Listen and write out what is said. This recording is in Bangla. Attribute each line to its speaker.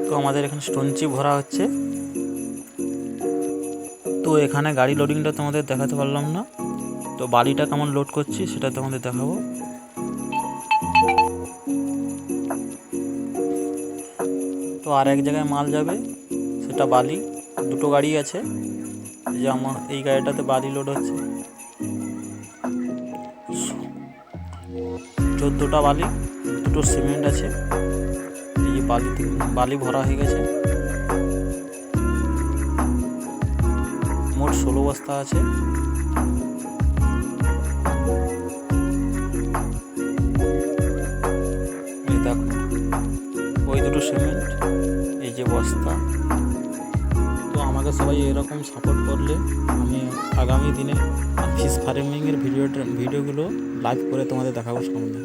Speaker 1: তো আমাদের এখানে স্টোনচি ভরা হচ্ছে। তো এখানে গাড়ি লোডিংটা তোমাদের দেখাতে পারলাম না, তো বালিটা কেমন লোড করছি সেটা তোমাদের দেখাবো। তো আর এক জায়গায় মাল যাবে, সেটা বালি। দুটো গাড়ি আছে, এই যে আমার এই গাড়িটাতে বালি লোড হচ্ছে 14টা বালি, দুটো সিমেন্ট আছে। এই যে বালি ভরা হয়ে গেছে, মোট 16 বস্তা আছে। এই দেখো, ওই দুটো সিমেন্ট, এই যে বস্তা। তো আমাকে সবাই এরকম সাপোর্ট করলে আমি আগামী দিনে ফিশ ফার্মিংয়ের ভিডিওগুলো লাইভ করে তোমাদের দেখাবো সামনে।